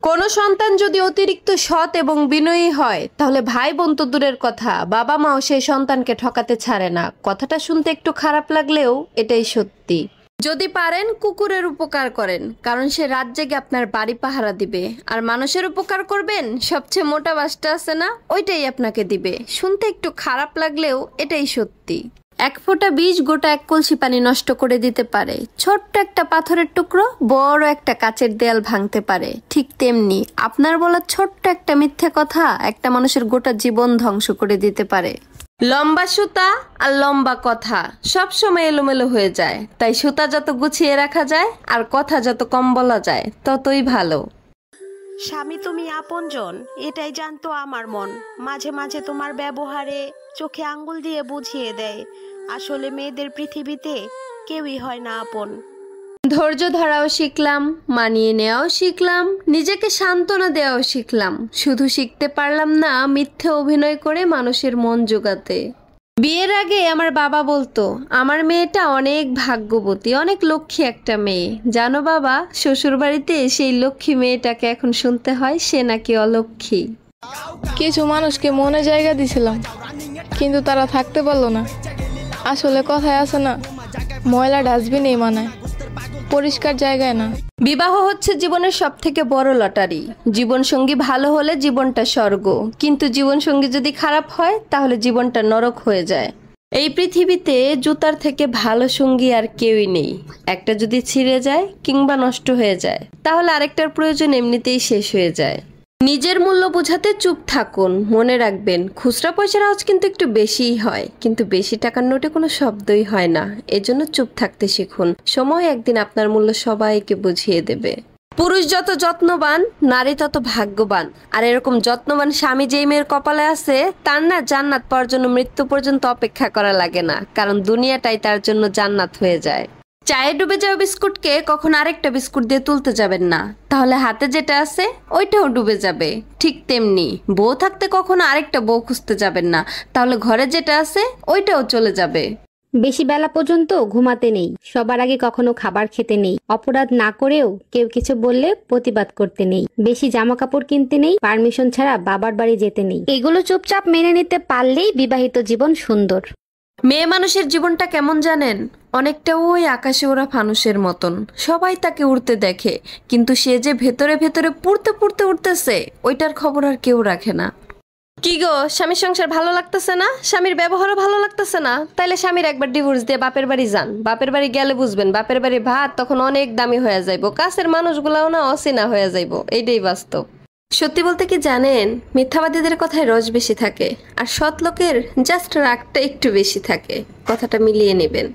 কোনো সন্তান যদি অতিরিক্ত সৎ এবং বিনয়ী হয় তাহলে ভাই বোন তো দূরের কথা, বাবা মাও সেই সন্তানকে ঠকাতে ছাড়ে না। কথাটা শুনতে একটু খারাপ লাগলেও এটাই সত্যি। যদি পারেন কুকুরের উপকার করেন, কারণ সে রাত জেগে আপনার বাড়ি পাহারা দিবে। আর মানুষের উপকার করবেন, সবচেয়ে মোটা বাসটা আছে না, ওইটাই আপনাকে দিবে। শুনতে একটু খারাপ লাগলেও এটাই সত্যি। এক ফোঁটা বীজ গোটা এক কলসি পানি নষ্ট করে দিতে পারে। ছোট্ট একটা পাথরের টুকরো বড় একটা কাচের দেয়াল ভাঙতে পারে। ঠিক তেমনি আপনার বলা ছোট্ট একটা মিথ্যে কথা একটা মানুষের গোটা জীবন ধ্বংস করে দিতে পারে। লম্বা সুতা আর লম্বা কথা সব সময় এলোমেলো হয়ে যায়, তাই সুতা যত গুছিয়ে রাখা যায় আর কথা যত কম বলা যায় ততই ভালো। স্বামী তুমি আপনজন, এটাই জানতো আমার মন। মাঝে মাঝে তোমার ব্যবহারে চোখে আঙ্গুল দিয়ে বুঝিয়ে দেয় আসলে মেয়েদের পৃথিবীতে কেউই হয় না আপন। ধৈর্য ধরাও শিখলাম, মানিয়ে নেওয়াও শিখলাম, নিজেকে সান্ত্বনা দেওয়াও শিখলাম। শুধু শিখতে পারলাম না মিথ্যে অভিনয় করে মানুষের মন জোগাতে। বিয়ের আগে আমার বাবা বলতো আমার মেয়েটা অনেক ভাগ্যবতী, অনেক লক্ষ্মী একটা মেয়ে। জানো বাবা, শ্বশুর বাড়িতে সেই লক্ষ্মী মেয়েটাকে এখন শুনতে হয় সে নাকি অলক্ষ্মী। কিছু মানুষকে মনে জায়গা দিছিলাম, কিন্তু তারা থাকতে পারলো না। আসলে কথায় আছে না, ময়লা ডাস্টবিনেই মানায়, পরিষ্কার জায়গায় না। বিবাহ হচ্ছে জীবনের সব থেকে বড় লটারি। জীবনসঙ্গী ভালো হলে জীবনটা স্বর্গ, কিন্তু জীবনসঙ্গী যদি খারাপ হয় তাহলে জীবনটা নরক হয়ে যায়। এই পৃথিবীতে জুতার থেকে ভালো সঙ্গী আর কেউই নেই। একটা যদি ছিঁড়ে যায় কিংবা নষ্ট হয়ে যায় তাহলে আরেকটার প্রয়োজন এমনিতেই শেষ হয়ে যায়। নিজের মূল্য বোঝাতে চুপ থাকুন। মনে রাখবেন খুচরা পয়সার আওয়াজ কিন্তু একটু বেশিই হয়, কিন্তু বেশি টাকার নোটে কোনো শব্দই হয় না। এজন্য চুপ থাকতে শিখুন। সময় একদিন আপনার মূল্য সবাইকে বুঝিয়ে দেবে। পুরুষ যত যত্নবান নারী তত ভাগ্যবান। আর এরকম যত্নবান স্বামী যেই মেয়ের কপালে আছে তার না জান্নাত পাওয়ার জন্য মৃত্যু পর্যন্ত অপেক্ষা করা লাগে না, কারণ দুনিয়াটাই তার জন্য জান্নাত হয়ে যায়। চায়ে ডুবে যাওয়া বিস্কুটকে কখন আরেকটা বিস্কুট দিয়ে তুলতে যাবেন না, তাহলে হাতে যেটা আছে ওইটাও ডুবে যাবে। ঠিক তেমনি বউ থাকতে কখনো আরেকটা বউ খুঁজতে যাবেন না, তাহলে ঘরে যেটা আছে ওইটাও চলে যাবে। বেশি বেলা পর্যন্ত ঘুমাতে নেই, সবার আগে কখনো খাবার খেতে নেই, অপরাধ না করেও কেউ কিছু বললে প্রতিবাদ করতে নেই, বেশি জামা কাপড় কিনতে নেই, পারমিশন ছাড়া বাবার বাড়ি যেতে নেই। এগুলো চুপচাপ মেনে নিতে পারলেই বিবাহিত জীবন সুন্দর। মেয়ে মানুষের জীবনটা কেমন জানেন? অনেকটা ওই আকাশে ওরা ফানুষের মতন। সবাই তাকে উড়তে দেখে, কিন্তু সে যে ভেতরে ভেতরে পুড়তে পুড়তে উঠতেছে ওইটার খবর আর কেউ রাখে না। কি গো, স্বামীর সংসার ভালো লাগতেছে না? স্বামীর ব্যবহারও ভালো লাগতেছে না? তাইলে স্বামীর একবার ডিভোর্স দিয়ে বাপের বাড়ি যান। বাপের বাড়ি গেলে বুঝবেন বাপের বাড়ি ভাত তখন অনেক দামি হয়ে যাইব, কাছের মানুষগুলাও না অচেনা হয়ে যাইব। এইটাই বাস্তব। সত্যি বলতে কি জানেন, মিথ্যাবাদীদের কথায় রস বেশি থাকে আর সৎ লোকের জাস্ট রাগটা একটু বেশি থাকে। কথাটা মিলিয়ে নেবেন।